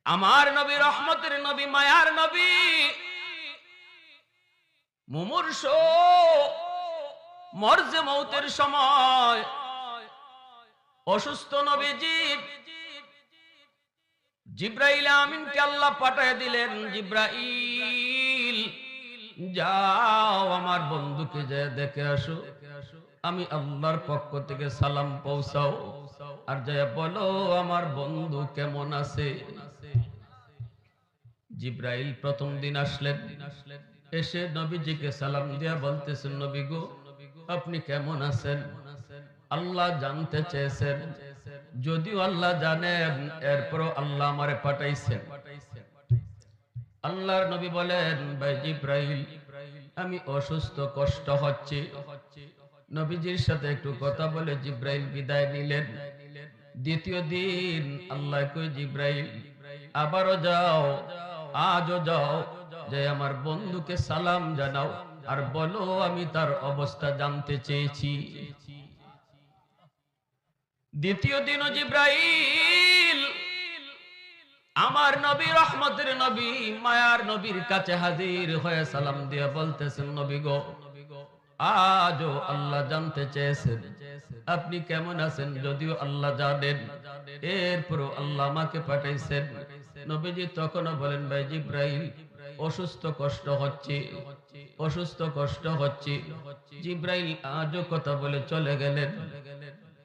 আমার নবী রহমতের নবী, মায়ার নবী, মুমূর্ষ মরজে মৌতের সময় অসুস্থ নবীজি জিব্রাইল আমিনকে আল্লাহ পাঠিয়ে দিলেন, জিব্রাইল যাও আমার বন্ধুকে যে দেখে আসো, আমি আল্লাহর পক্ষ থেকে সালাম পৌঁছাও, আর যায় বলো আমার বন্ধু কেমন আছে। জিব্রাইল প্রথম দিন আসলেন, এসে নবীজিকে সালাম দিয়া বলতেছেন, নবী গো আপনি কেমন আছেন। আল্লাহ জানতে চেয়েছেন, যদিও আল্লাহ জানেন এরপরও আল্লাহ আমারে পাঠাইছেন। আল্লাহর নবী বলেন, ভাই জিব্রাইল আমি অসুস্থ, কষ্ট হচ্ছে। নবীজির সাথে একটু কথা বলে জিব্রাইল বিদায় নিলেন। দ্বিতীয় দিন আল্লাহ কই, জিব্রাইল আবারও যাও, আজও যাও, যে আমার বন্ধুকে সালাম জানাও আর বলো আমি তার অবস্থা জানতে চেয়েছি। দ্বিতীয় দিনও জিব্রাইল আমার নবী রহমতের নবী, মায়ার নবীর কাছে হাজির হয়ে সালাম দিয়ে বলতেছেন, নবী গো আজও আল্লাহ জানতে চেয়েছেন আপনি কেমন আছেন, যদিও আল্লাহ জানেন এরপরও আল্লাহ আমাকে পাঠাইছেন। নবীজি তখনও বলেন, ভাই জিব্রাইল অসুস্থ, কষ্ট হচ্ছে, অসুস্থ কষ্ট হচ্ছে। জিব্রাইল আজও কথা বলে চলে গেলেন।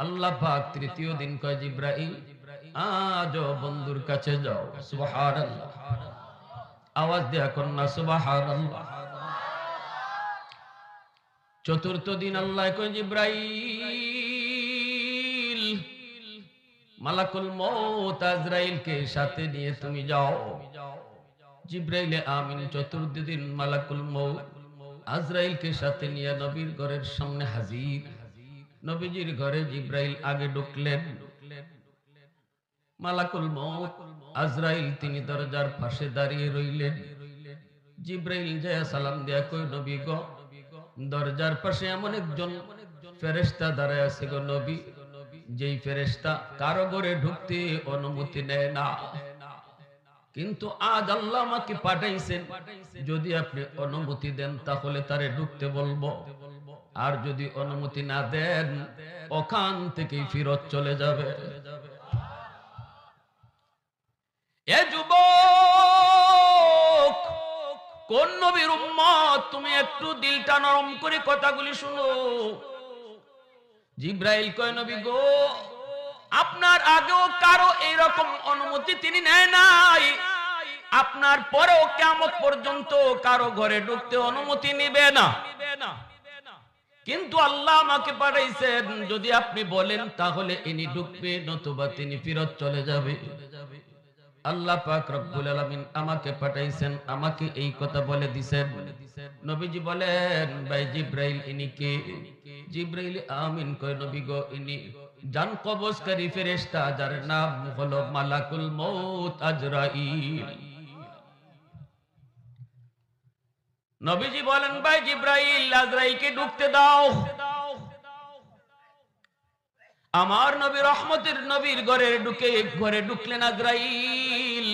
আল্লাহ পাক তৃতীয় দিন কয়, জিব্রাইল আজও বন্ধুর কাছে যাও। সুবহানাল্লাহ, আওয়াজ দেয়া কন্যা সুবহানাল্লাহ। চতুর্থ দিন আল্লাহ কয়, জিব্রাইল মালাকুল মউত আজরাইলকে সাথে নিয়ে তুমি যাও। জিব্রাইল আমিন চতুর্থ দিন মালাকুল মউত আজরাইলকে সাথে নিয়ে নবীর ঘরের সামনে হাজির। নবীজির ঘরে জিব্রাইল আগে ঢুকলেন। মালাকুল মউত আজরাইল তিনি দরজার পাশে দাঁড়িয়ে রইলেন। জিব্রাইল যায় সালাম দেয়া কই, নবী গো দরজার পাশে এমন একজন ফেরেশতা দাঁড়ায় আছে গো নবী, যেই ফেরেশতা কারো ঘরে ঢুকতে অনুমতি নেয় না, কিন্তু আজ আল্লাহ আমাকে পাঠাইছেন, যদি আপনি অনুমতি দেন তাহলে তারে ঢুকতে বলবো, আর যদি অনুমতি না দেন ওখান থেকেই ফিরত চলে যাবে। এ যুবক, কোন নবীর উম্মত তুমি, একটু দিলটা নরম করে কথাগুলি শুনো। জিব্রাইল কয়, নবী গো আপনার আগেও কারো এইরকম অনুমতি তিনি নেয় নাই, আপনার পরেও কিয়ামত পর্যন্ত কারো ঘরে ঢুকতে অনুমতি নিবে না, কিন্তু আল্লাহ আমাকে পাঠাইছেন, যদি আপনি বলেন তাহলে ইনি ঢুকবে, নতুবা তিনি ফিরত চলে যাবে। আল্লাহ পাক রব্বুল আলামিন আমাকে পাঠাইছেন, আমাকে এই কথা বলে দিবেন। নবীজি বলেন, ভাই জিব্রাইল ইনি কে? জিব্রাইল আমিন কয়, নবী গো ইনি জান কবজকারী ফেরেশতা, যার নাম হলো মালাকুল মউত আজরাইল। নবীজি বলেন, ভাই জিব্রাইল আজরাইলকে ঢুকতে দাও। আমার নবী রহমতের নবীর ঘরে ঢুকলেন আজরাইল।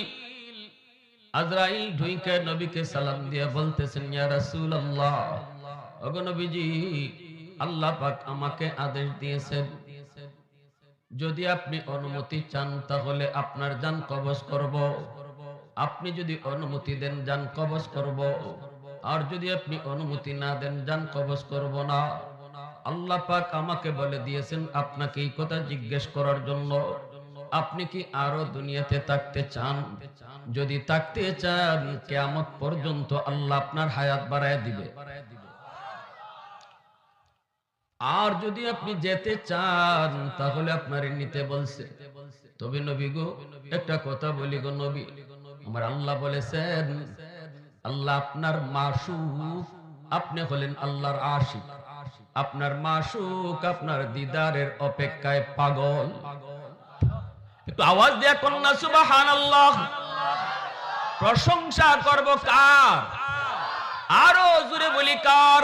আজরাইল ঢুকে নবীকে সালাম দিয়ে বলতেছেন, ইয়া রাসূলুল্লাহ, ওগো নবীজি আল্লাহ পাক আমাকে আদেশ দিয়েছেন, যদি আপনি অনুমতি চান তাহলে আপনার জান কবজ করব, আপনি যদি অনুমতি দেন জান কবজ করব, আর যদি আপনি অনুমতি না দেন জান কবজ করব না। আল্লাহ পাক আমাকে বলে দিয়েছেন আপনাকে এই কথা জিজ্ঞেস করার জন্য, আপনি কি আরো দুনিয়াতে থাকতে চান? যদি থাকতে চান কিয়ামত পর্যন্ত আল্লাহ আপনার হায়াত বাড়ায় দিবে, আর যদি আপনি যেতে চান তাহলে আপনার নিতে বলছে। তবে নবী গো একটা কথা বলি গো নবী, আমার আল্লাহ বলেছেন আল্লাহ আপনার মাশুক, আপনি হলেন আল্লাহর আশিক, আপনার মাশুক আপনার দিদারের অপেক্ষায় পাগল। একটু আওয়াজ দেয়া কন্যা সুবহানাল্লাহ। প্রশংসা করব কার? আরো জোরে বলি কার?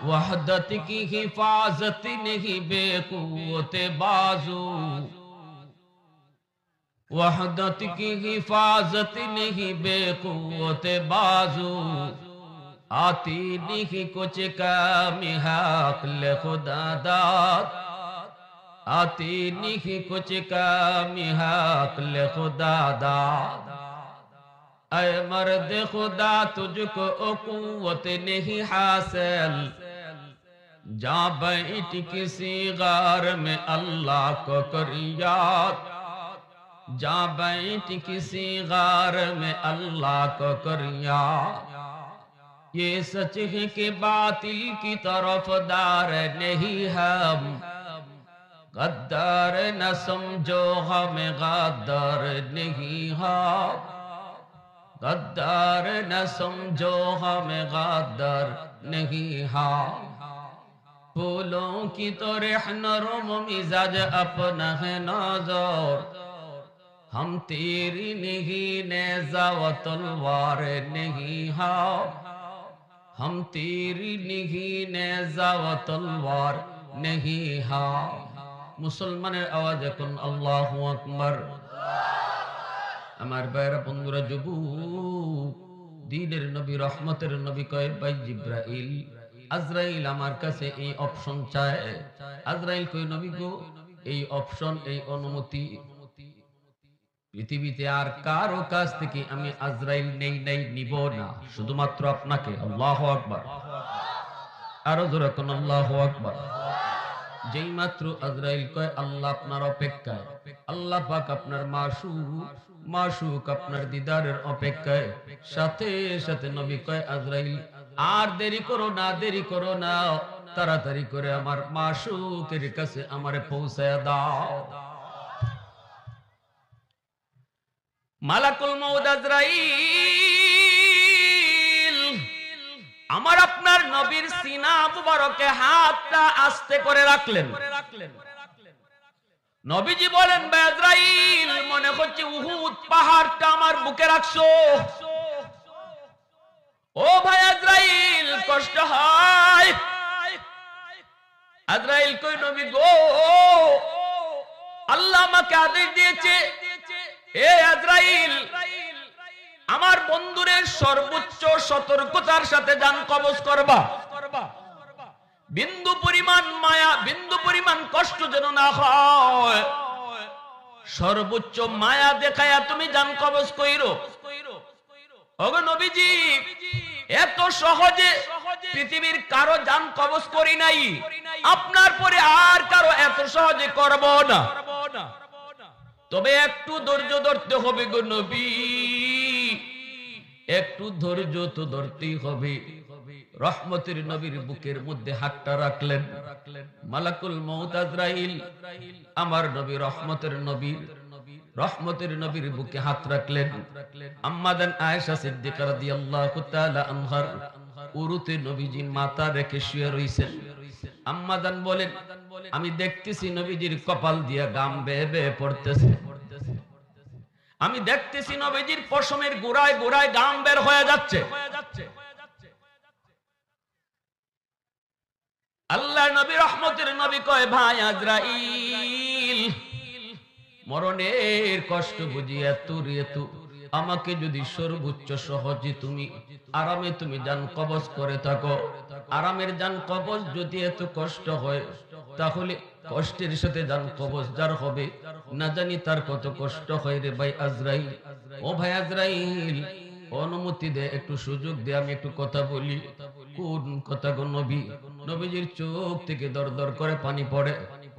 वहदत की हिफाजत नहीं बेकुवते बाजू, वहदत की हिफाजत नहीं बेकुव्वत बाजू आती नहीं कुछ काम हक़ खुदा दाद आती नहीं कुछ काम हक़ खुदा दाद ऐ मर्द खुदा तुझको कुव्वत नहीं हासिल जा बैठ किसी गार में अल्लाह को कर याद जा बैठ किसी गार में अल्लाह को कर याद ये सच है कि बातिल की तरफ दार नहीं हम गद्दार न समझो हमें गद्दार नहीं हम गद्दार न समझो हमें गद्दार नहीं हम फूलों की तरह नरम मिजाज अपना है नजर हम तेरी नहीं नेज़ा व तलवार नहीं हम तेरी नहीं नेज़ा व तलवार नहीं मुसलमाনের आवाज এখন আল্লাহু আকবার আমার ভাইরা বন্ধুরা যুবক দ্বীনের নবী রহমতের নবী কয় ভাই জিবরাইল আজরাইল আমার কাছে এই অপশন চায় আজরাইল কই নবী গো এই অপশন এই অনুমতি পৃথিবীতে আর কারো কাছ থেকে আমি আজরাইল নেই নিব না শুধুমাত্র আপনাকে আল্লাহু আকবার আরো জোরে কোন আল্লাহু আকবার যেই মাত্র আজরাইল কয় আল্লাহ আপনার অপেক্ষায় আল্লাহ পাক আপনার মাশউক আপনার দিদারের অপেক্ষায় সাথে সাথে নবী কয় আজরাইল আর দেরি করো না তাড়াতাড়ি করে আমার মাশউকের কাছে আমারে পৌঁছায়া দাও মালাকুল মউত আজরাইল আমার আপনার নবীর সিনা মুবারকে হাতটা আস্তে করে রাখলেন নবীজি বলেন ভাই আজরাইল মনে হচ্ছে উহুদ পাহাড়টা আমার বুকে রাখছো ও ভাই আজরাইল কষ্ট হয় আজরাইল কই নবী গো আল্লাহ আমাকে আদেশ দিয়েছে এ আজরাইল আমার বন্ধুরের সর্বোচ্চ সতর্কতার সাথে জান কবজ করবা বিন্দু পরিমাণ মায়া বিন্দু পরিমাণ কষ্ট যেন না হয় সর্বোচ্চ মায়া দেখায়া তুমি জান কবজ কইরো ওগো নবীজি এত সহজে পৃথিবীর কারো জান কবজ করি নাই আপনার পরে আর কারো এত সহজে করব না তবে একটু ধৈর্য ধরতে হবে গো নবী একটু ধৈর্য তো ধরতেই হবে রহমতের নবীর বুকের মধ্যে হাতটা রাখলেন মালাকুল মউত আজরাইল আমার নবী রহমতের নবীর বুকে হাত রাখলেন আম্মা জান আয়েশা সিদ্দিকা রাদিয়াল্লাহু তাআলা আনহার উরুতে নবীজি মাথা রেখে শুয়ে রইছেন আম্মা জান বলেন আমি দেখতেছি নবীজির কপাল দিয়া গাম বেয়ে বেয়ে পড়তেছে আমি দেখতেছি নবীজির পশমের গোড়ায় গোড়ায় গাম বের হয়ে যাচ্ছে আল্লাহ নবী রহমতের নবী কয় ভাই আজরাইল মরণের কষ্ট বুঝি এত আমাকে যদি সর্বোচ্চ সহজে তুমি আরামে তুমি জান কবজ করে থাকো আরামের জান কবজ যদি এত কষ্ট হয় তাহলে কষ্টের সাথে জান কবজ যার হবে না জানি তার কত কষ্ট হয় রে ভাই আজরাইল ও ভাই আজরাইল অনুমতি দে একটু সুযোগ দে আমি একটু কথা বলি কোন কথা গো নবী নবীজির চোখ থেকে দরদর করে পানি পড়ে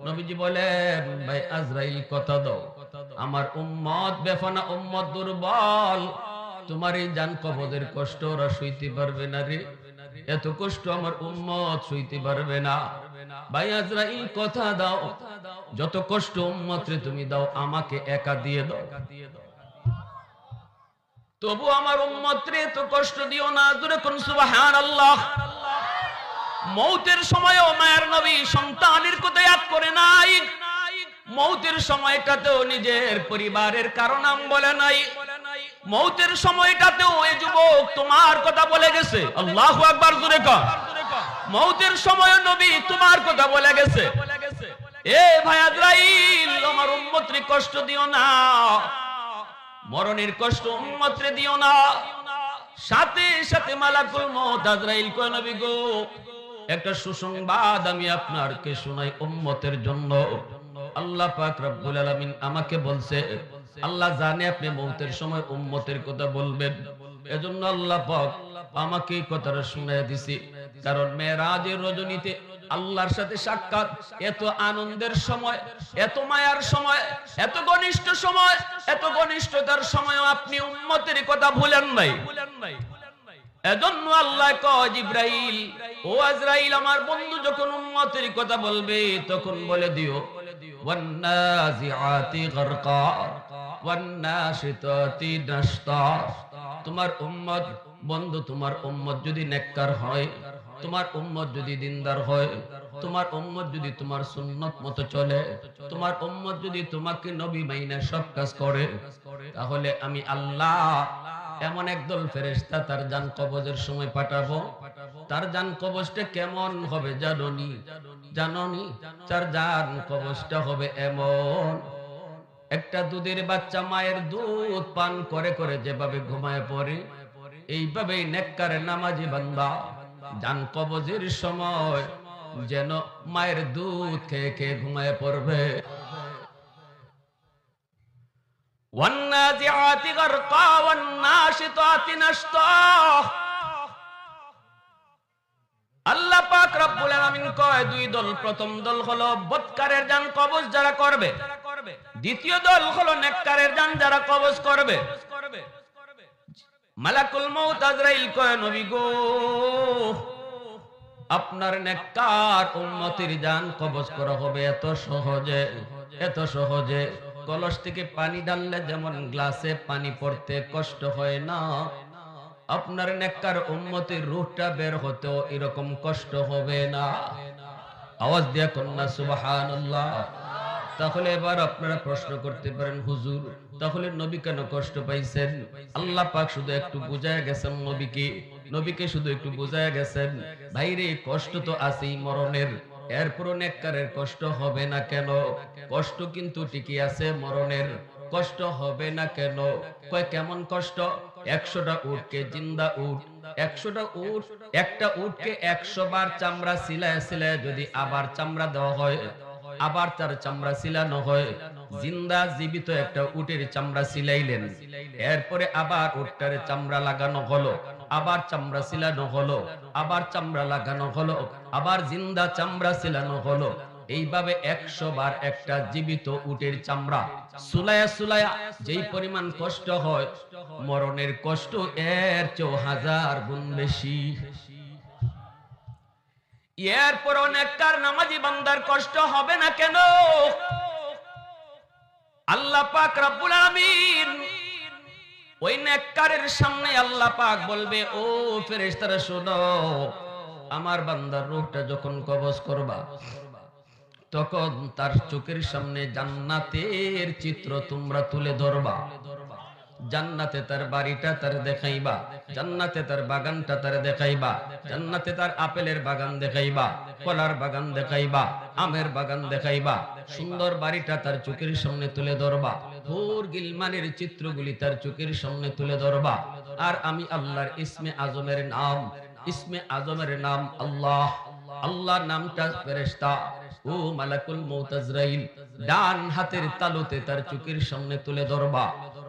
নবীজি বলেন ভাই আজরাইল কথা দাও আমার উম্মত বেফানা উম্মত দুর্বল তোমার এই জান কবজের কষ্ট ওরা সইতে পারবে না রে এত কষ্ট আমার উম্মত সইতে পারবে না ভাই আজরাইল কথা দাও যত কষ্ট উম্মতরে তুমি দাও আমাকে একা দিয়ে দাও তবু আমার উম্মতরে এত কষ্ট দিও না জোরে কোন সুবহানাল্লাহ মৌতের সময়ও মায়ের নবী সন্তানের কথা ইয়াদ করে নাই মৌতের সময়টাতেও নিজের পরিবারের কারো নাম বলে নাই মৌতের সময়টাতেও এই যুবক তোমার কথা বলে গেছে আল্লাহু আকবার জোরে কর মৌতের সময় নবী তোমার কথা বলে গেছে এ ভাই আজরাইল আমার উম্মতরে কষ্ট দিও না মরণের কষ্ট উম্মতরে দিও না। সাথে সাথে মালাকুল মউত আজরাইল কয় নবী গো, একটা সুসংবাদ আমি আপনাকে শোনাই উম্মতের জন্য। আল্লাহ পাক রব্বুল আলামিন আমাকে বলছে, আল্লাহ জানে আপনি মউতের সময় উম্মতের কথা বলবেন, এজন্য আল্লাহ পাক আমাকে এই কথাটা শুনাইয়া দিছি। কারণ মেরাজের রজনীতে আল্লাহর সাথে সাক্ষাৎ এত আনন্দের সময়, এত মায়ার সময়, এত ঘনিষ্ঠ সময়, এত ঘনিষ্ঠতার সময় আপনি উম্মতের কথা ভুলেন নাই। এজন্য আল্লাহ কয় জিবরাইল, ও আজরাইল, আমার বন্ধু যখন উম্মতের কথা বলবে তখন বলে দিও ওয়ান্নাজিআতি গারকা ওয়ান্নাশিতাতি নাশতা। তোমার উম্মত বন্ধু, তোমার উম্মত যদি নেককার হয়, তোমার উম্মত যদি দিনদার হয়, তোমার উম্মত যদি তোমার সুন্নত মতো চলে, তোমার উম্মত যদি তোমাকে নবী মাইনা সব কাজ করে, তাহলে আমি আল্লাহ এমন একদল ফেরেশতা তার জান কবজের সময় পাঠাবো। তার জান কবজটা কেমন হবে জানোনি? জানোনি? তার জান কবজটা হবে এমন, একটা দুধের বাচ্চা মায়ের দুধ পান করে করে যেভাবে ঘুমায় পড়ে, এইভাবেই নেককার নামাজি বান্দা জান কবজের সময় যেন মায়ের দুধ খেয়ে খেয়ে ঘুমায় পড়বে। ওয়ান্নাজিআতি গারকা ওয়ান্নাশিতাতি নাশতা। আল্লাহ পাক রব্বুল আলামিন কয় দুই দল। প্রথম দল হলো বদকারের জান কবজ যারা করবে, দ্বিতীয় দল হলো নেককারের জান যারা কবজ করবে। মালাকুল মউত আজরাইল কয় নবী গো, আপনার নেককার উম্মতের জান কবজ করা হবে এত সহজে, এত সহজে। কলস থেকে পানি ঢাললে যেমন গ্লাসে পানি পড়তে কষ্ট হয় না, আপনার নেককার উম্মতের রূহটা বের হতেও এরকম কষ্ট হবে না। আওয়াজ দিয়া কন্যা সুবহানাল্লাহ। তাহলে এবার আপনারা প্রশ্ন করতে পারেন, হুজুর তাহলে নবী কেন কষ্ট পাইছেন? আল্লাহ পাক শুধু একটু বুঝায় গেছেন নবীকে, নবীকে শুধু একটু বুঝায় গেছেন, ভাইরে কষ্ট তো আছেই মরণের, এরপরও নেককারের কষ্ট হবে না কেন? কষ্ট কিন্তু ঠিকই আছে মরণের, কষ্ট হবে না কেন? কয় কেমন কষ্ট? 100টা উটকে জিন্দা উট, 100টা উট, একটা উটকে 100 বার চামড়া সিলায় সিলায় যদি আবার চামড়া দেওয়া হয়, আবার তার চামড়া সিলানো হয়, জিন্দা জীবিত একটা উটের চামড়া সিলাইলেন, এরপরে আবার উটটার চামড়া লাগানো হলো, আবার চামড়া সিলানো হলো, আবার চামড়া লাগানো হলো, আবার জিন্দা চামড়া সিলানো হলো। এইভাবে 100 বার একটা জীবিত উটের চামড়া সুলায়া সুলায়া যেই পরিমাণ কষ্ট হয়, মরণের কষ্ট এর চেয়ে 1000 গুণ বেশি। এরপর নেককার নামাজি বান্দার কষ্ট হবে না কেন? আল্লাহ পাক রব্বুল আলামিন ওই নেককারের সামনে আল্লাহ পাক বলবে, ও ফেরেশতারা শোনো, আমার বান্দার রূহটা যখন কবজ করবা তখন তার চোখের সামনে জান্নাতের চিত্র তোমরা তুলে ধরবা। জান্নাতে তার বাড়িটা তার দেখাইবা, জান্নাতে তার বাগানটা তার দেখাইবা, জান্নাতে তার আপেলের বাগান দেখাইবা, কলার বাগান দেখাইবা, আমের বাগান দেখাইবা, সুন্দর বাড়িটা তার চোখের সামনে তুলে ধরবা, হুর গিলমানের চিত্রগুলি তার চোখের সামনে তুলে ধরবা। আর আমি আল্লাহর ইসমে আজমের নাম, ইসমে আজমের নাম আল্লাহ, আল্লাহ নামটা ফেরেশতা ও মালাকুল মউত আজরাইল ডান হাতের তালুতে তার চোখের সামনে তুলে ধরবা।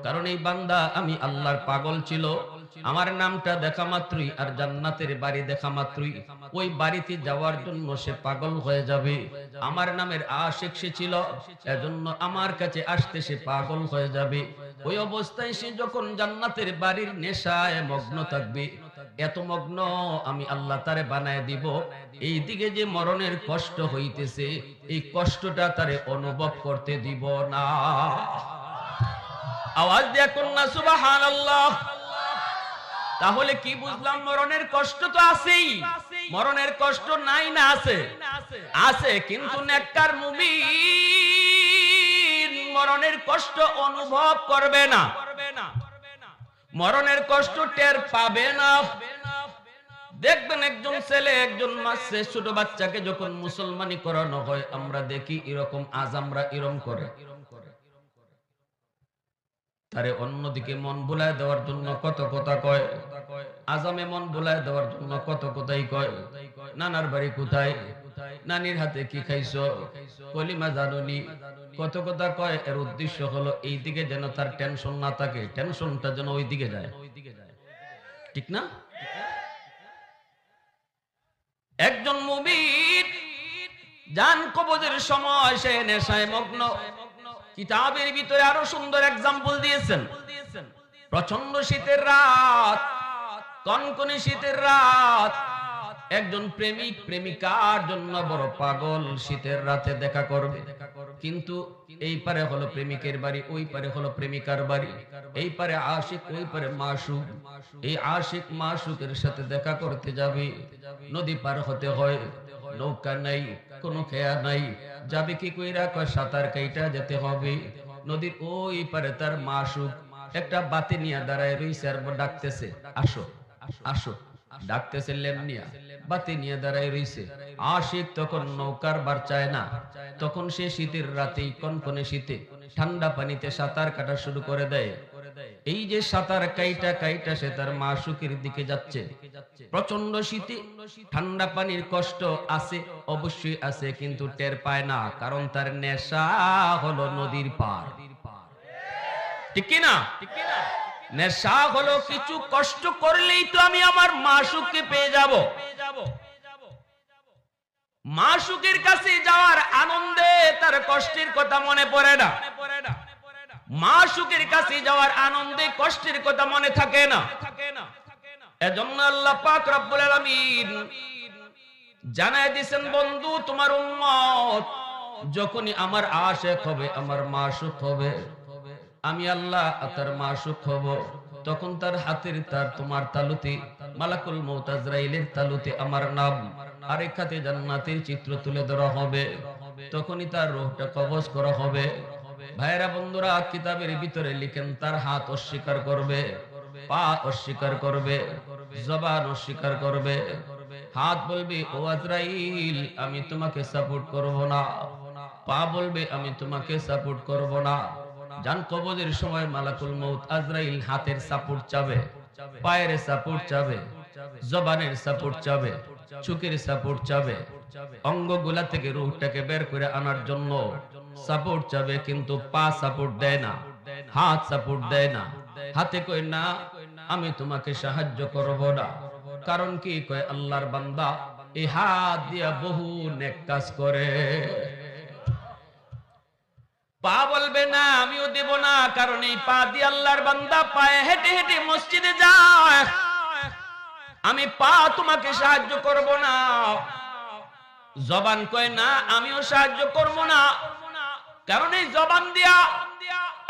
কারণ এই বান্দা আমি আল্লাহর পাগল ছিল, আমার নামটা দেখা মাত্রই আর জান্নাতের বাড়ি দেখা মাত্রই ওই বাড়িতে যাওয়ার জন্য সে পাগল হয়ে যাবে। আমার নামের আশিক সে ছিল, এজন্য আমার কাছে আসতে সে পাগল হয়ে যাবে। ওই অবস্থায় সে যখন জান্নাতের বাড়ির নেশায় মগ্ন থাকবে, এত মগ্ন আমি আল্লাহ তারে বানায় দিব, এই দিকে যে মরণের কষ্ট হইতেছে এই কষ্টটা তারে অনুভব করতে দিব না। আওয়াজ দিয়া কন্যা সুবহানাল্লাহ। তাহলে কি বুঝলাম? মরণের কষ্ট তো আছেই, মরণের কষ্ট নাই না? আছে, আছে। কিন্তু নেককার মুমিন মরণের কষ্ট অনুভব করবে না, মরণের কষ্ট টের পাবে না। দেখবেন একজন ছেলে, একজন মাসে ছোট বাচ্চাকে যখন মুসলমানি করানো হয়, আমরা দেখি এরকম আজামরা এরকম করে, তারে অন্যদিকে মন বুলায় দেওয়ার জন্য কত কথা কয়, আজামে মন বুলায় দেওয়ার জন্য কত কথাই কয়। নানার বাড়ি কোথায়, নানির হাতে কি খাইছো, কলিমা জানুনি, কত কথা কয়। এর উদ্দেশ্য হলো এই দিকে যেন তার টেনশন না থাকে, টেনশনটা যেন ওই দিকে যায়, ঠিক না? একজন মুমিন জান কবজের সময় সে নেশায় মগ্ন। কিতাবের ভিতরে আরো সুন্দর এক্সাম্পল দিয়েছেন। প্রচন্ড শীতের রাত, কনকনে শীতের রাত, একজন প্রেমিক প্রেমিকার জন্য বড় পাগল, শীতের রাতে দেখা করবে। কিন্তু এই পারে হলো প্রেমিকের বাড়ি, ওই পারে হলো প্রেমিকার বাড়ি, এই পারে আশিক, ওই পারে মাশুক। এই আশিক মাশুকের সাথে দেখা করতে যাবে, নদী পার হতে হয়, নৌকা নাই, কোনো খেয়া নাই, যাবে কি কইরা? কয় সাঁতার কাইটা যেতে হবে। নদীর ওই পারে তার মাশুক একটা বাতি নিয়ে দাঁড়ায় রইছে আর ডাকতেছে, আসো আসো, ডাকতেছে লেমনিয়া, বাতি নিয়ে দাঁড়ায় রইছে। আশিক তখন নৌকার বার চায় না, তখন সে শীতের রাতেই কনকনে শীতে ঠান্ডা পানিতে সাঁতার কাটা শুরু করে দেয়। এই যে সাঁতার কাইটা কাইটা সে তার মাশুকের দিকে যাচ্ছে। প্রচন্ড শীতে ঠান্ডা পানির কষ্ট আছে, অবশ্যই আছে, কিন্তু টের পায় না, কারণ তার নেশা হলো নদীর পার, ঠিক কি না? নেশা হলো কিছু কষ্ট করলেই তো আমি আমার মাশুককে পেয়ে যাব। মাশুকের কাছে যাওয়ার আনন্দে তার কষ্টের কথা মনে পড়ে না, মাশুকের কাছে যাওয়ার আনন্দে কষ্টের কথা মনে থাকে না। এজন্য আল্লাহ পাক রব্বুল আলামিন জানায় দিয়েছেন, বন্ধু তোমার উম্মত যখনই আমার আশিক হবে, আমার মাশুক হবে, আমি আল্লাহ তার মাশুক হব, তখন তার হাতের তার তোমার তালুতে মালাকুল মউত আজরাইলের তালুতে আমার নাম, আরেক হাতে জান্নাতের চিত্র তুলে ধরা হবে, তখনই তার রূহটা কবজ করা হবে। ভাইরা বন্ধুরা, কিতাবের ভিতরে লিখেন তার হাত অস্বীকার করবে, পা অস্বীকার করবে, জবান অস্বীকার করবে। হাত বলবে, ও আজরাইল আমি তোমাকে সাপোর্ট করব না, পা বলবে আমি তোমাকে সাপোর্ট করব না। জান কবজের সময় মালাকুল মউত আজরাইল হাতের সাপোর্ট চাবে, পায়ের সাপোর্ট চাবে, জবানের সাপোর্ট চাবে, চোখের সাপোর্ট চাবে, অঙ্গগুলা থেকে রূহটাকে বের করে আনার জন্য সাপোর্ট চাবে, কিন্তু পা সাপোর্ট দেয় না, হাত সাপোর্ট দেয় না। হাতে কই না আমি তোমাকে সাহায্য করব না, কারণ কি? কয় আল্লাহর বান্দা এই হাত দিয়া বহু নেক কাজ করে। পা বলবে না আমিও দেব না, কারণ এই পা দিয়ে আল্লাহর বান্দা পায়ে হেঁটে হেঁটে মসজিদে যায়, আমি পা তোমাকে সাহায্য করব না। জবান কয় না আমিও সাহায্য করব না, কারণ এই জবান দিয়া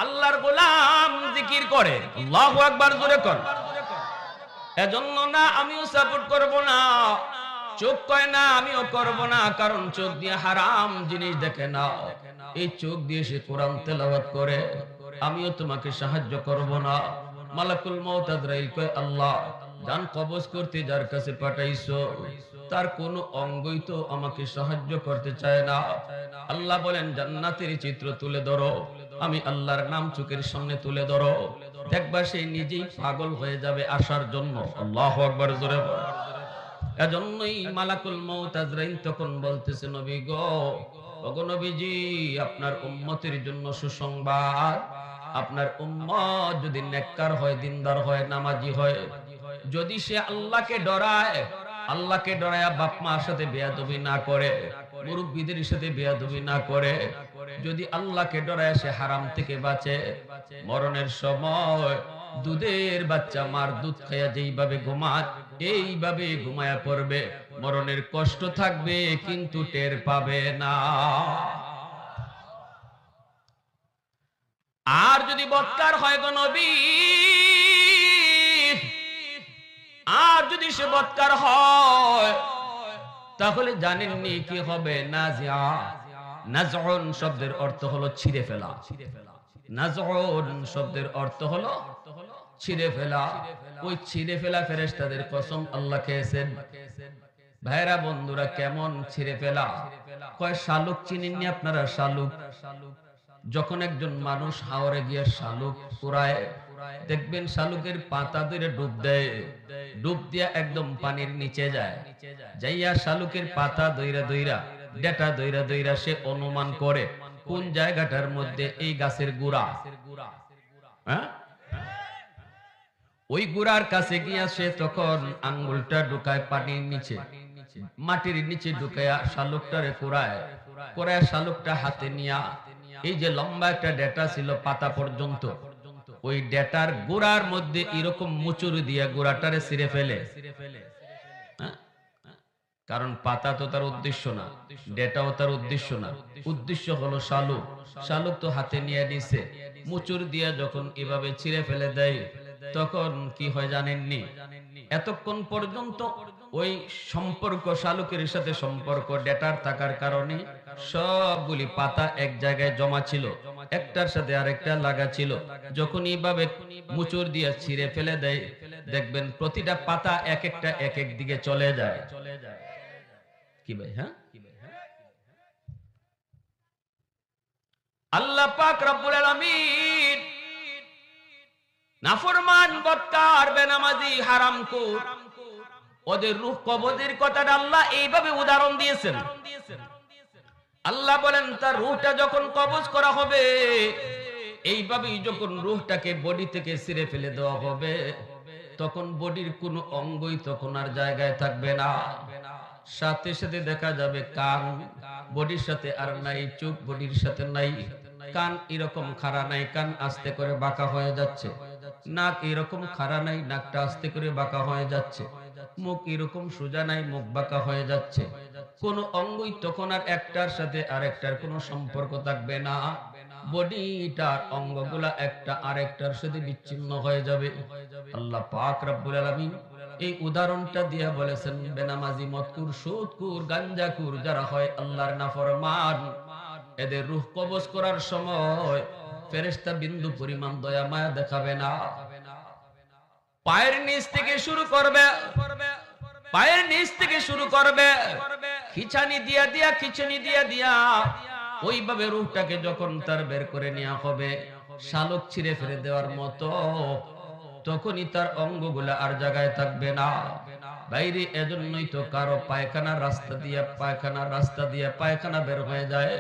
আল্লাহর গোলাম জিকির করে, আল্লাহু আকবার জোরে কর। এজন্য না আমিও সাপোর্ট করব না। চোখ কয় না আমিও করব না, কারণ চোখ দিয়ে হারাম জিনিস দেখে না, এই চোখ দিয়ে সে কোরআন তেলাওয়াত করে, আমিও তোমাকে সাহায্য করব না। মালাকুল মউত আজরাইল কয় আল্লাহ জান কবজ করতে যার কাছে পাঠাইছো তার কোনো অঙ্গই তো আমাকে সাহায্য করতে চায় না। আল্লাহ বলেন জান্নাতের চিত্র তুলে ধরো, আমি আল্লাহর নাম চোখের সামনে তুলে ধরো, দেখবা সে নিজেই পাগল হয়ে যাবে আসার জন্য। আল্লাহু আকবার জোরে বল। এজন্যই মালাকুল মউত আজরাইল তখন বলতেছে, নবী গো, ওগো নবীজি আপনার উম্মতের জন্য সুসংবাদ, আপনার উম্মত যদি নেককার হয়, দিনদার হয়, নামাজি হয়, যদি সে আল্লাহকে ডরায়, আল্লাহকে ডরায়া বাপ মার সাথে বেয়াদবি না করে, মুরব্বিদের সাথে বেয়াদবি না করে, যদি আল্লাহকে ডরায় সে হারাম থেকে বাঁচে, মরণের সময় দুধের বাচ্চা মার দুধ খাইয়া যেইভাবে ঘুমায় এইভাবে ঘুমায়া পড়বে, মরণের কষ্ট থাকবে কিন্তু টের পাবে না। আর যদি বৎকার হয় গো নবী, আর যদি সে বৎকার হয় তাহলে জানেননি কি হবে? নাজিয়া। নাজউন শব্দের অর্থ হলো ছিঁড়ে ফেলা, নাজউন শব্দের অর্থ হলো ছিঁড়ে ফেলা। ওই ছিঁড়ে ফেলা ফেরেশতাদের কসম আল্লাহ খেয়েছেন। ভাইরা বন্ধুরা, কেমন ছিঁড়ে ফেলা? কয় শালুক চিনেননি আপনারা? শালুক যখন একজন মানুষ হাওরে গিয়ে শালুক কুড়ায়, দেখবেন শালুকের পাতা ধরে ডুব দেয়, ডুব দিয়া একদম পানির নিচে যায়, যাইয়া শালুকের পাতা দইরা দইরা ডেটা দইরা দইরা সে অনুমান করে কোন জায়গাটার মধ্যে এই গাছের গুড়া, হ্যাঁ, ওই গুড়ার কাছে গিয়া সে তখন আঙ্গুলটা ঢুকায় পানির নিচে, মাটির নিচে ঢুকায়া শালুকটারে কুড়ায়, কুড়ায় শালুকটা হাতে নিয়া এই যে লম্বা একটা ডেটা ছিল পাতা পর্যন্ত, ওই ডেটার গুড়ার মধ্যে এরকম মুচুরি দিয়া গুড়াটারে ছিঁড়ে ফেলে। কারণ পাতা তো তার উদ্দেশ্য না, ডেটাও তার উদ্দেশ্য না, উদ্দেশ্য হলো শালুক। শালুক তো হাতে নিয়ে নিছে, মুচুর দিয়া যখন এভাবে ছিঁড়ে ফেলে দেয় তখন কি হয় জানেননি? এতক্ষণ পর্যন্ত ওই সম্পর্ক, শালুকের সাথে সম্পর্ক ডেটার থাকার কারণে সবগুলি পাতা এক জায়গায় জমা ছিল, একটার সাথে আরেকটা লাগা ছিল। যখন এইভাবে মুচুর দিয়া ছিঁড়ে ফেলে দেয়, দেখবেন প্রতিটা পাতা এক একটা এক এক দিকে চলে যায়। কি ভাই? হ্যাঁ, আল্লাহ পাক রব্বুল আলামিন নাফরমান, বদকার, বেনামাজি, হারামখোর ওদের রূহ কবজের কথাটা আল্লাহ এইভাবে উদাহরণ দিয়েছেন। আল্লাহ বলেন তার রূহটা যখন কবজ করা হবে, এইভাবেই যখন রূহটাকে বডি থেকে ছিঁড়ে ফেলে দেওয়া হবে, তখন বডির কোনো অঙ্গই তখন আর জায়গায় থাকবে না। সাথে সাথে দেখা যাবে কান বডির সাথে আর নাই, চোখ বডির সাথে নাই, কান এরকম খাড়া নাই, কান আস্তে করে বাঁকা হয়ে যাচ্ছে, নাক এরকম খাড়া নাই, নাকটা আস্তে করে বাঁকা হয়ে যাচ্ছে, মুখ এরকম সোজা নাই, মুখ বাঁকা হয়ে যাচ্ছে। কোন অঙ্গই তখন আর একটার সাথে আরেকটার কোনো সম্পর্ক থাকবে না। বডিটার অঙ্গগুলা একটা আরেকটার সাথে বিচ্ছিন্ন হয়ে যাবে। আল্লাহ পাক রব্বুল আলামিন এই উদাহরণটা দিয়ে বলেছেন, বেনামাজি, মদকুর, সুদকুর, গাঞ্জাকুর যারা হয় আল্লাহর নাফরমান, এদের রূহ কবজ করার সময় ফেরেশতা বিন্দু পরিমাণ দয়া মায়া দেখাবে না। পায়ের নিচ থেকে শুরু করবে, পায়ের নিচ থেকে শুরু করবে, খিঁচানি দিয়া দিয়া, খিঁচানি দিয়া দিয়া ওইভাবে রূহটাকে যখন তার বের করে নেওয়া হবে শালক ছিঁড়ে ফেলে দেওয়ার মতো, তখনই তার অঙ্গগুলা আর জায়গায় থাকবে না। বাইরে এজন্যই তো কারো পায়খানার রাস্তা দিয়ে পায়খানা বের হয়ে যায়,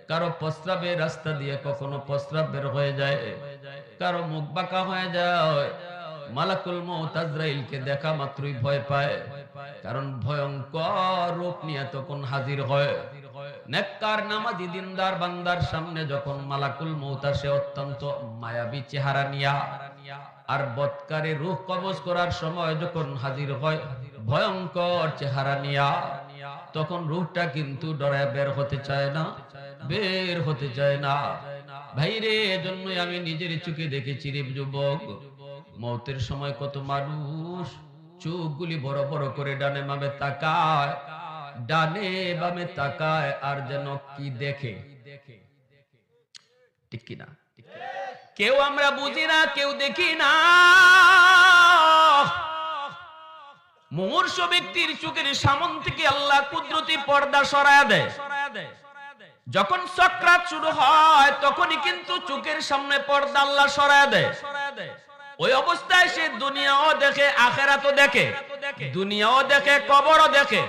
কারো প্রস্রাবের রাস্তা দিয়ে কখনো প্রস্রাব বের হয়ে যায়, কারো মুখ বাঁকা হয়ে যায়। মালাকুল মউত আজরাইলকে দেখা মাত্রই ভয় পায়, কারণ ভয়ঙ্কর রূপ নিয়ে তখন হাজির হয়। নেককার নামাজি দিনদার বান্দার সামনে যখন মালাকুল মউত আসে অত্যন্ত মায়াবী চেহারা নিয়া, আর বদকারে রূহ কবজ করার সময় যখন হাজির হয় ভয়ঙ্কর চেহারা নিয়া, তখন রূহটা কিন্তু ডরে বের হতে চায় না, বের হতে চায় না। ভাইরে, এজন্যই আমি নিজের চোখে দেখেছি রে যুবক, মৌতের সময় কত মানুষ চোখগুলি বড় বড় করে ডানে বামে তাকায়, ডানে বামে তাকায়, আর যেন কি দেখে, ঠিক কিনা? কেউ আমরা বুঝি না, কেউ দেখি না। মুমূর্ষ ব্যক্তির চোখের সামন থেকে আল্লাহ কুদরতি পর্দা সরায়া দেয়। যখন সাকরাত শুরু হয় তখনই কিন্তু চোখের সামনে পর্দা আল্লাহ সরায়া দেয়। ওই অবস্থায় সে দুনিয়াও দেখে, আখিরাতও দেখে, দুনিয়াও দেখে, কবরও দেখে।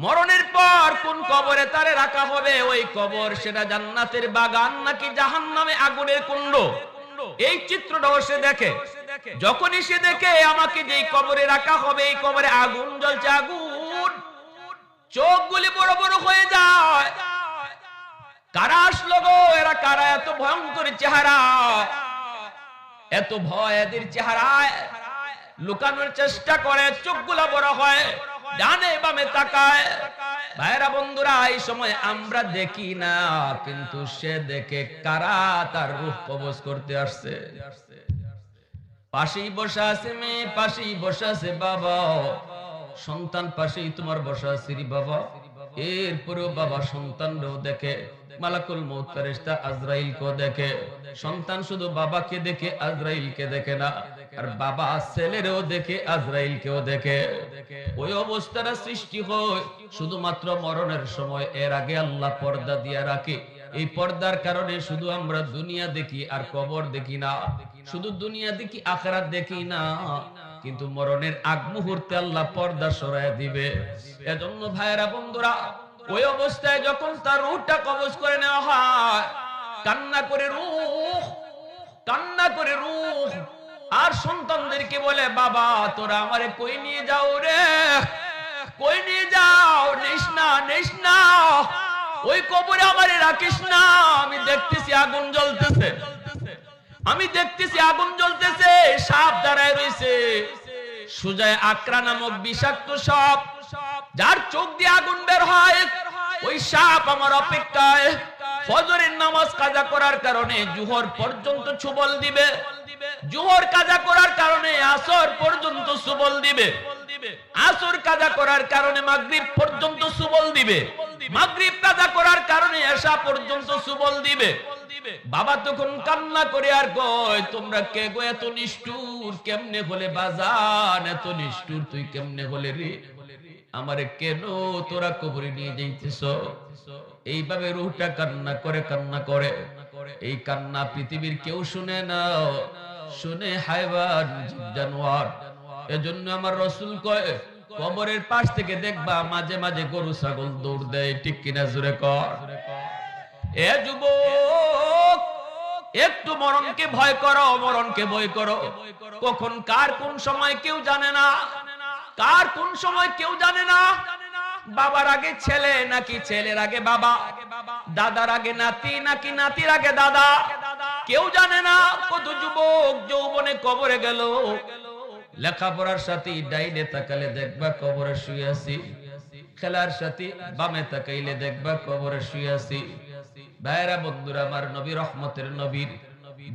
মরণের পর কোন কবরে তারে রাখা হবে, ওই কবর সেটা জান্নাতের বাগান নাকি জাহান্নামে আগুনের কুণ্ড, এই চিত্রটাও সে দেখে। যখনই সে দেখে আমাকে যেই কবরে রাখা হবে, এই কবরে আগুন জ্বলছে, আগুন, চোখগুলি বড় বড় হয়ে যায়। কারা আসলো গো? এরা কারা? এত ভয়ঙ্কর চেহারা, এত ভয় এদের চেহারায়। লুকানোর চেষ্টা করে, চোখগুলা বড় হয়, ডানে বামে তাকায়। ভাইরা বন্ধুরা, এই সময় আমরা দেখি না, কিন্তু সে দেখে। কারা? তার রূহ কবজ করতে আসছে। পাশেই বসা আছে মেয়ে, পাশেই বসা আছে বাবা, সন্তান পাশেই তোমার বসা আছে রে বাবা। এরপরেও বাবা সন্তানরাও দেখে, মালাকুল মউত ফেরেশতা আজরাইলকেও দেখে। সন্তান শুধু বাবাকে দেখে, আজরাইলকে দেখে না, আর বাবা ছেলেরও দেখে, আজরাইলকেও দেখে। ওই অবস্থাটা সৃষ্টি হয় শুধুমাত্র মরণের সময়। এর আগে আল্লাহ পর্দা দিয়ে রাখে, এই পর্দার কারণে শুধু আমরা দুনিয়া দেখি আর কবর দেখি না, শুধু দুনিয়া দেখি আখিরাত দেখি না, কিন্তু মরণের আগ মুহূর্তে আল্লাহ পর্দা সরায় দিবে। এজন্য ভাইরা বন্ধুরা, ওই অবস্থায় যখন তার রূহটা কবজ করে নেওয়া হয়, কান্না করে রূহ, কান্না করে রূহ আর সন্তানদেরকে বলে, বাবা তোরা আমারে কই নিয়ে যাও রে, কই নিয়ে যাও, নিস না, নিস না, ওই কবরে আমারে রাখিস না, আমি দেখতেছি আগুন জ্বলতেছে, আমি দেখতেছি আগুন জ্বলতেছে, সাপ দাঁড়ায় রয়েছে, সুজায় আকরা নামক বিষাক্ত সাপ, যার চোখ দিয়ে আগুন বের হয়, ওই সাপ আমার অপেক্ষায় ফজরের নামাজ কাজা করার কারণে জোহর পর্যন্ত ছুবল দিবে, জোহর কাজা করার কারণে আসর পর্যন্ত সুবল দিবে, আসর কাজা করার কারণে মাগরিব পর্যন্ত সুবল দিবে, মাগরিব কাজা করার কারণে এশা পর্যন্ত সুবল দিবে। বাবা তখন কান্না করে আর কয়, তোমরা কে গো এত নিষ্ঠুর, কেমনে হলে বাজান, এত নিষ্ঠুর তুই কেমনে হলে রে, আমারে কেন তোরা কবরে নিয়ে যাইতেছ? এইভাবে রূহটা কান্না করে, কান্না করে। এই কান্না পৃথিবীর কেউ শুনে না, শুনে হায়ওয়ান, জানোয়ার। এজন্য আমার রাসূল কয়, কবরের পাশ থেকে দেখবা মাঝে মাঝে গরু ছাগল দৌড় দেয়, ঠিক কিনা জোরে কর। এ যুবক, একটু মরণকে ভয় করো, মরণকে ভয় করো। কখন কার কোন সময় কেউ জানে না, কার কোন সময় কেউ জানে না। বাবার আগে ছেলে নাকি ছেলের আগে বাবা, দাদার আগে নাতি নাকি নাতির আগে দাদা, কেউ জানে না। কত যুবক যৌবনে কবরে গেল, লেখাপড়ার সাথী ডাইনে তাকালে দেখবা কবরে শুয়ে আছি, খেলার সাথী বামে তাকাইলে দেখবা কবরে শুয়ে আছি। ভাইরা বন্ধুরা আমার, নবী রহমতের নবীর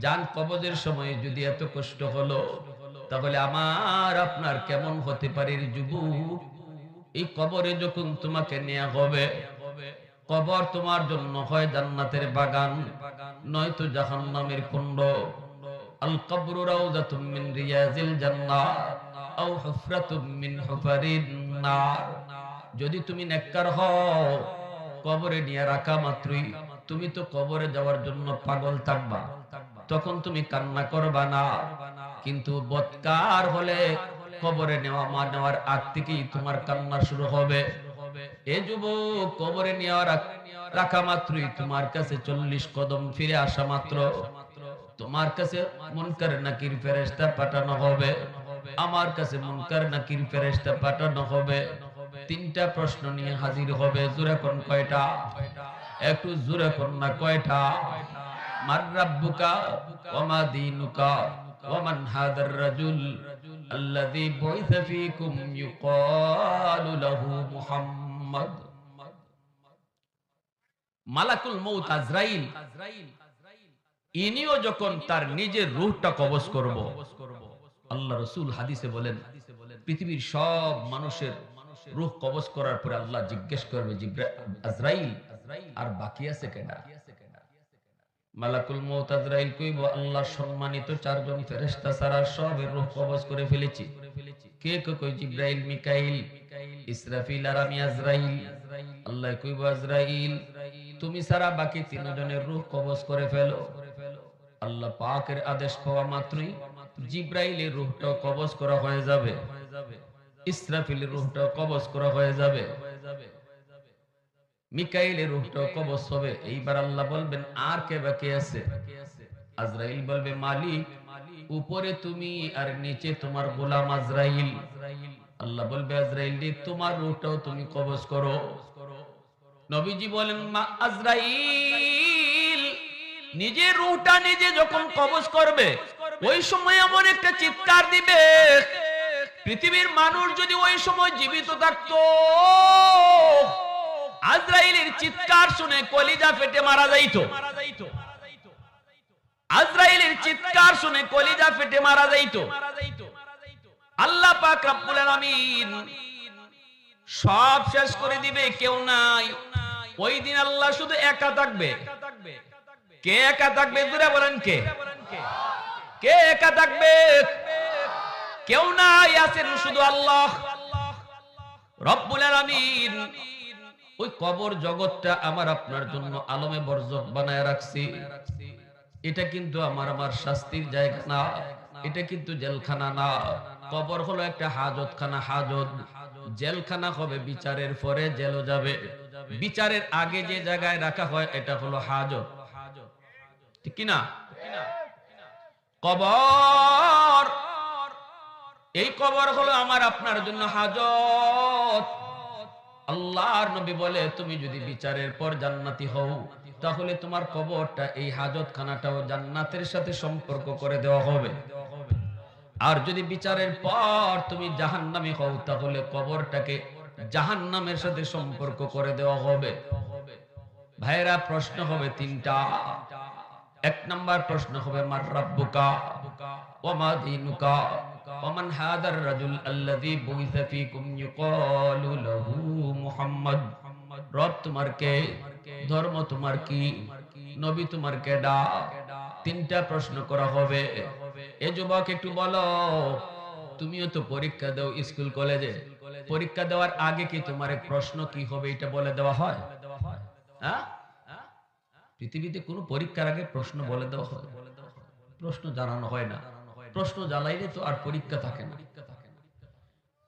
জান কবজের সময় যদি এত কষ্ট হলো, তাহলে আমার আপনার কেমন হতে পারে যুবক? এই কবরে যখন তোমাকে নেওয়া হবে, কবর তোমার জন্য হয় জান্নাতের বাগান, নয়তো জাহান্নামের কুণ্ড। আল কবরু রাউযাতুম মিন রিয়াজিল জান্নাহ আও হুফরাতুম মিন হুফারিন নার। যদি তুমি নেককার হও, কবরে নিয়ে রাখা মাত্রই তুমি তো কবরে যাওয়ার জন্য পাগল থাকবা, তখন তুমি কান্না করবা না। কিন্তু বদকার হলে কবরে নেওয়ার আগ থেকেই তোমার কান্না শুরু হবে। এ যুবক, কবরে রাখা মাত্রই তোমার কাছে 40 কদম ফিরে আসা মাত্র তোমার কাছে মুনকার নাকির ফেরেশতা পাঠানো হবে, আমার কাছে মুনকার নাকির ফেরেশতা পাঠানো হবে। 3টা প্রশ্ন নিয়ে হাজির হবে। জোরে কোন কয়টা? একটু জোরে কোন না কয়টা? মার রাব্বুকা ওয়া মা দীনুকা ওয়া মান হাদার রাজুল আল্লাযী বুইসা ফীকুম ইউকালু লাহু মুহাম্মদ। মালাকুল মউত আজরাইল, ইনিও যখন তার নিজের রূহটা কবজ করব, আল্লাহ রাসূল হাদিসে বলেন, পৃথিবীর সব মানুষের রূহ কবজ করার পরে আল্লাহ জিজ্ঞেস করবে, আজরাইল আর বাকি আছে কেডা? মালাকুল মউত আজরাইল কইব, আল্লাহ সম্মানিত 4 জন ফেরেশতা ছাড়া সবের রূহ কবজ করে ফেলেছি। কে কই? জিবরাইল, মিকাইল, ইসরাফিল আর আমি আজরাইল। আল্লাহ কইব, আজরাইল তুমি ছাড়া বাকি 3 জনের রূহ কবজ করে ফেলো। আল্লাহ পাকের আদেশ পাওয়া মাত্রই জিবরাইলের রূহটা কবজ করা হয়ে যাবে, ইসরাফিলের রূহটা কবজ করা হয়ে যাবে, মিকাইলের রূহটা কবজ হবে। এইবার আল্লাহ বলবেন, আর কে বাকি আছে? আজরাইল বলবে, মালিক উপরে তুমি আর নিচে তোমার গোলাম আজরাইল। আল্লাহ বলবে, আজরাইল তোমার রূহটাও তুমি কবজ করো। নবীজি বলেন, আজরাইল নিজের রূহটা নিজে যখন কবজ করবে, ওই সময় এমন একটা চিৎকার দিবে, পৃথিবীর মানুষ যদি ওই সময় জীবিত থাকতো, আজরাইলের চিৎকার শুনে কলিজা ফেটে মারা যাইতো। আজরাইলের চিৎকার শুনে কলিজা ফেটে মারা যাইতো। আল্লাহ পাক রব্বুল আলামিন সব শেষ করে দিবে, কেউ নাই। ওই দিন আল্লাহ শুধু একা থাকবে। কে একা থাকবে? জোরে বলেন, কে কে একা থাকবে? কেউ নাই, আছেন শুধু আল্লাহ রব্বুল আলামিন। ওই কবর জগৎটা আমার আপনার জন্য আলমে বরজখ বানায় রাখছি। এটা কিন্তু আমার শাস্তির জায়গা না, এটা কিন্তু জেলখানা না। কবর হলো একটা হাজতখানা। হাজত, জেলখানা হবে বিচারের পরে জেলও যাবে। বিচারের আগে যে জায়গায় রাখা হয় এটা হলো হাজত, ঠিক কি না? কবর, এই কবর হলো আমার আপনার জন্য হাজত। আল্লাহর নবী বলে তুমি যদি বিচারের পর জান্নাতি হও তাহলে তোমার কবরটা এই হাজতখানাটাও জান্নাতের সাথে সম্পর্ক করে দেওয়া হবে। আর যদি বিচারের পর তুমি জাহান্নামী হও তাহলে কবরটাকে জাহান্নামের সাথে সম্পর্ক করে দেওয়া হবে। ভাইরা, প্রশ্ন হবে তিনটা। এক নাম্বার প্রশ্ন হবে মার রাব্বুকা ওয়া মা দীনুকা ওয়া মান হাদার রাজুল আল্লাযী বুইসা ফীকুম ইউকালু লাহু মুহাম্মদ। রব তোমার কে, ধর্ম তোমার কি, নবী তোমার কেডা? তিনটা প্রশ্ন করা হবে। এ যুবক একটু বলো, তুমিও তো পরীক্ষা দাও স্কুল কলেজে, পরীক্ষা দেওয়ার আগে কি তোমার এক প্রশ্ন কি হবে এটা বলে দেওয়া হয়? হ্যাঁ, পৃথিবীতে কোন পরীক্ষার আগে প্রশ্ন বলে দেওয়া হয়? প্রশ্ন জানানো হয় না। প্রশ্ন জানাইলে তো আর পরীক্ষা থাকে না।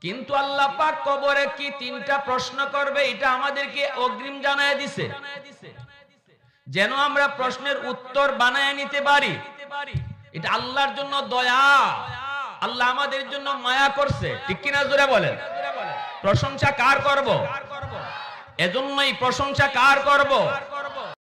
কিন্তু আল্লাহ পাক কবরে কি তিনটা প্রশ্ন করবে এটা আমাদেরকে অগ্রিম জানায় দিছে, যেন আমরা প্রশ্নের উত্তর বানায় নিতে পারি। এটা আল্লাহর জন্য দয়া, আল্লাহ আমাদের জন্য মায়া করছে, ঠিক কিনা জোরে বলেন? প্রশংসা কার করব? এজন্যই প্রশংসা কার করব?